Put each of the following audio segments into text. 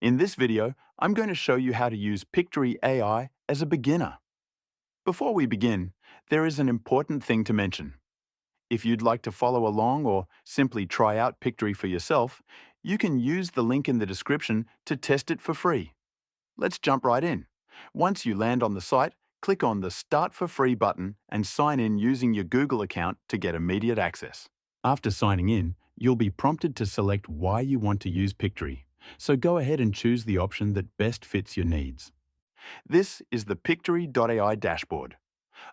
In this video, I'm going to show you how to use Pictory AI as a beginner. Before we begin, there is an important thing to mention. If you'd like to follow along or simply try out Pictory for yourself, you can use the link in the description to test it for free. Let's jump right in. Once you land on the site, click on the Start for Free button and sign in using your Google account to get immediate access. After signing in, you'll be prompted to select why you want to use Pictory. So go ahead and choose the option that best fits your needs. This is the Pictory.ai dashboard.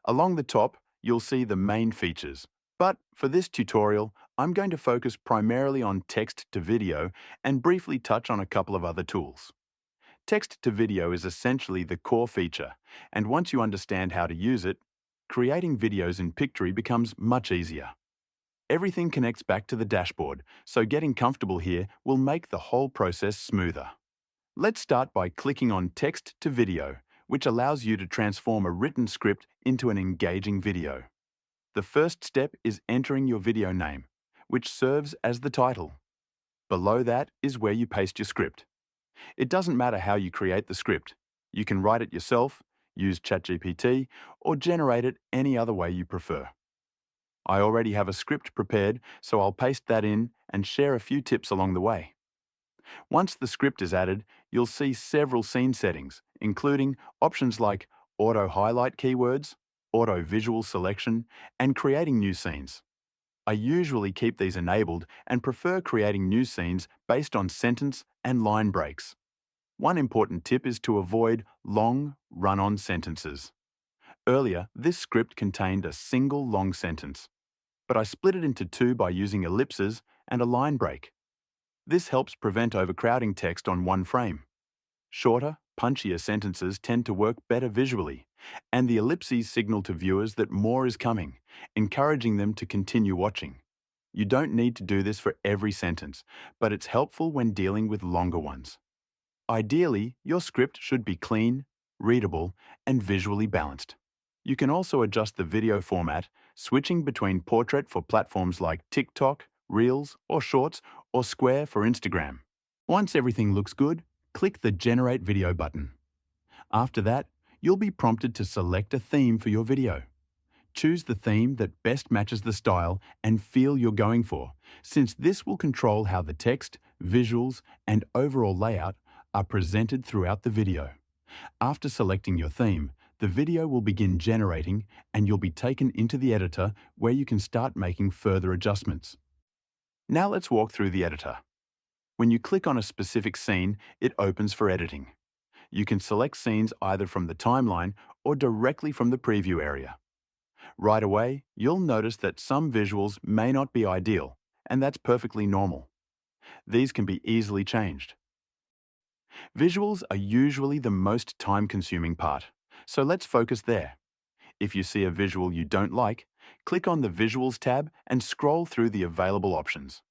Along the top, you'll see the main features. But for this tutorial, I'm going to focus primarily on text to video and briefly touch on a couple of other tools. Text to video is essentially the core feature, and once you understand how to use it, creating videos in Pictory becomes much easier. Everything connects back to the dashboard, so getting comfortable here will make the whole process smoother. Let's start by clicking on Text to Video, which allows you to transform a written script into an engaging video. The first step is entering your video name, which serves as the title. Below that is where you paste your script. It doesn't matter how you create the script. You can write it yourself, use ChatGPT, or generate it any other way you prefer. I already have a script prepared, so I'll paste that in and share a few tips along the way. Once the script is added, you'll see several scene settings, including options like auto-highlight keywords, auto-visual selection, and creating new scenes. I usually keep these enabled and prefer creating new scenes based on sentence and line breaks. One important tip is to avoid long, run-on sentences. Earlier, this script contained a single long sentence, but I split it into two by using ellipses and a line break. This helps prevent overcrowding text on one frame. Shorter, punchier sentences tend to work better visually, and the ellipses signal to viewers that more is coming, encouraging them to continue watching. You don't need to do this for every sentence, but it's helpful when dealing with longer ones. Ideally, your script should be clean, readable, and visually balanced. You can also adjust the video format, switching between portrait for platforms like TikTok, Reels, or Shorts, or Square for Instagram. Once everything looks good, click the Generate Video button. After that, you'll be prompted to select a theme for your video. Choose the theme that best matches the style and feel you're going for, since this will control how the text, visuals, and overall layout are presented throughout the video. After selecting your theme, the video will begin generating and you'll be taken into the editor where you can start making further adjustments. Now let's walk through the editor. When you click on a specific scene, it opens for editing. You can select scenes either from the timeline or directly from the preview area. Right away, you'll notice that some visuals may not be ideal, and that's perfectly normal. These can be easily changed. Visuals are usually the most time-consuming part, so let's focus there. If you see a visual you don't like, click on the Visuals tab and scroll through the available options.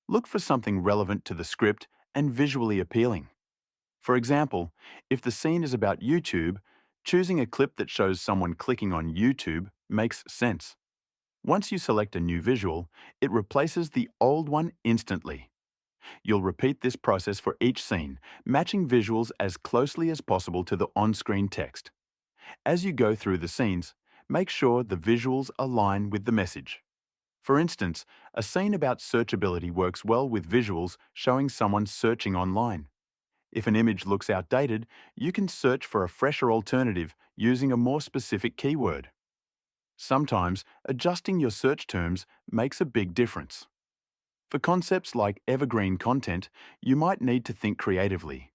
Look for something relevant to the script and visually appealing. For example, if the scene is about YouTube, choosing a clip that shows someone clicking on YouTube makes sense. Once you select a new visual, it replaces the old one instantly. You'll repeat this process for each scene, matching visuals as closely as possible to the on-screen text. As you go through the scenes, make sure the visuals align with the message. For instance, a scene about searchability works well with visuals showing someone searching online. If an image looks outdated, you can search for a fresher alternative using a more specific keyword. Sometimes, adjusting your search terms makes a big difference. For concepts like evergreen content, you might need to think creatively.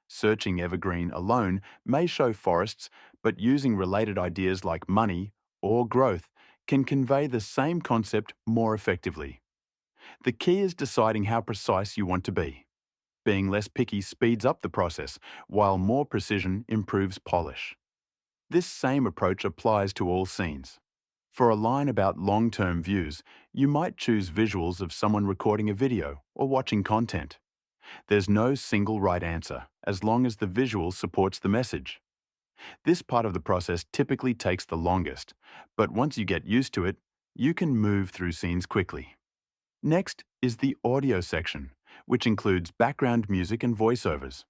Searching evergreen alone may show forests, but using related ideas like money or growth can convey the same concept more effectively. The key is deciding how precise you want to be. Being less picky speeds up the process, while more precision improves polish. This same approach applies to all scenes. For a line about long-term views, you might choose visuals of someone recording a video or watching content. There's no single right answer, as long as the visual supports the message. This part of the process typically takes the longest, but once you get used to it, you can move through scenes quickly. Next is the audio section, which includes background music and voiceovers.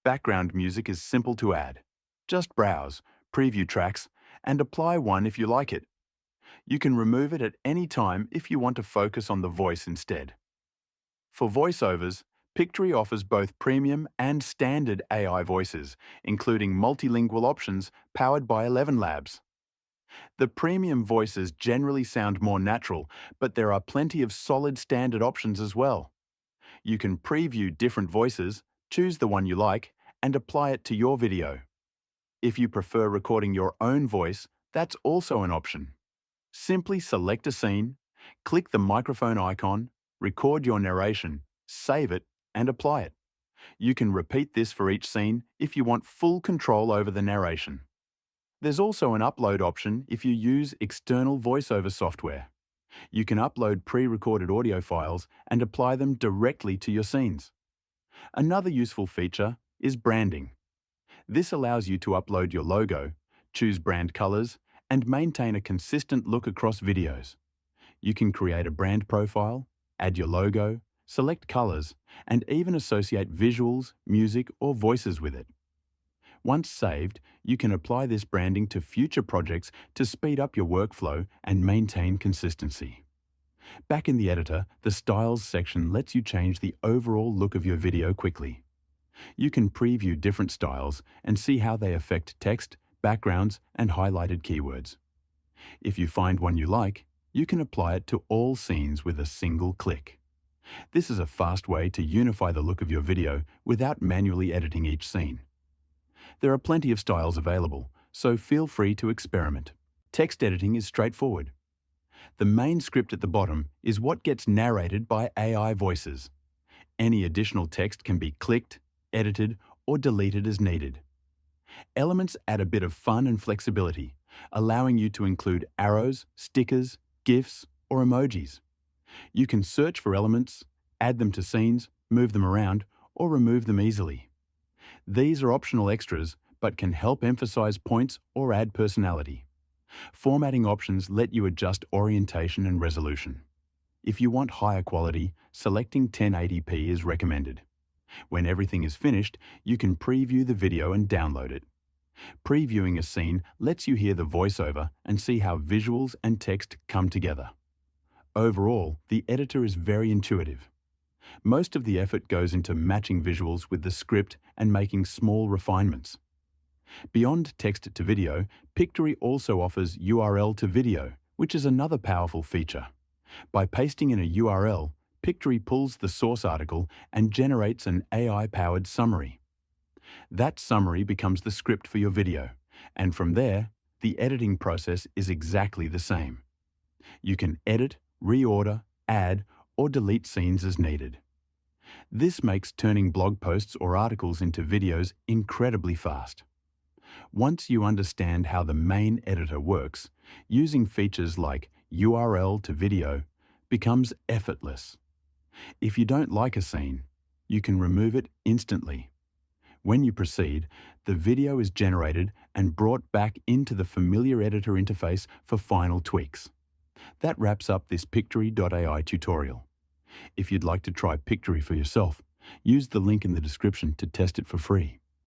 Background music is simple to add. Just browse, preview tracks, and apply one if you like it. You can remove it at any time if you want to focus on the voice instead. For voiceovers, Pictory offers both premium and standard AI voices, including multilingual options powered by 11 Labs. The premium voices generally sound more natural, but there are plenty of solid standard options as well. You can preview different voices, choose the one you like, and apply it to your video. If you prefer recording your own voice, that's also an option. Simply select a scene, click the microphone icon, record your narration, save it, and apply it. You can repeat this for each scene if you want full control over the narration. There's also an upload option if you use external voiceover software. You can upload pre-recorded audio files and apply them directly to your scenes. Another useful feature is branding. This allows you to upload your logo, choose brand colors, and maintain a consistent look across videos. You can create a brand profile, add your logo, select colors, and even associate visuals, music, or voices with it. Once saved, you can apply this branding to future projects to speed up your workflow and maintain consistency. Back in the editor, the Styles section lets you change the overall look of your video quickly. You can preview different styles and see how they affect text, backgrounds, and highlighted keywords. If you find one you like, you can apply it to all scenes with a single click. This is a fast way to unify the look of your video without manually editing each scene. There are plenty of styles available, so feel free to experiment. Text editing is straightforward. The main script at the bottom is what gets narrated by AI voices. Any additional text can be clicked, edited, or deleted as needed. Elements add a bit of fun and flexibility, allowing you to include arrows, stickers, GIFs, or emojis. You can search for elements, add them to scenes, move them around, or remove them easily. These are optional extras, but can help emphasize points or add personality. Formatting options let you adjust orientation and resolution. If you want higher quality, selecting 1080p is recommended. When everything is finished, you can preview the video and download it. Previewing a scene lets you hear the voiceover and see how visuals and text come together. Overall, the editor is very intuitive. Most of the effort goes into matching visuals with the script and making small refinements. Beyond text to video, Pictory also offers URL to video, which is another powerful feature. By pasting in a URL, Pictory pulls the source article and generates an AI-powered summary. That summary becomes the script for your video, and from there, the editing process is exactly the same. You can edit, reorder, add, or delete scenes as needed. This makes turning blog posts or articles into videos incredibly fast. Once you understand how the main editor works, using features like URL to video becomes effortless. If you don't like a scene, you can remove it instantly. When you proceed, the video is generated and brought back into the familiar editor interface for final tweaks. That wraps up this Pictory.ai tutorial. If you'd like to try Pictory for yourself, use the link in the description to test it for free.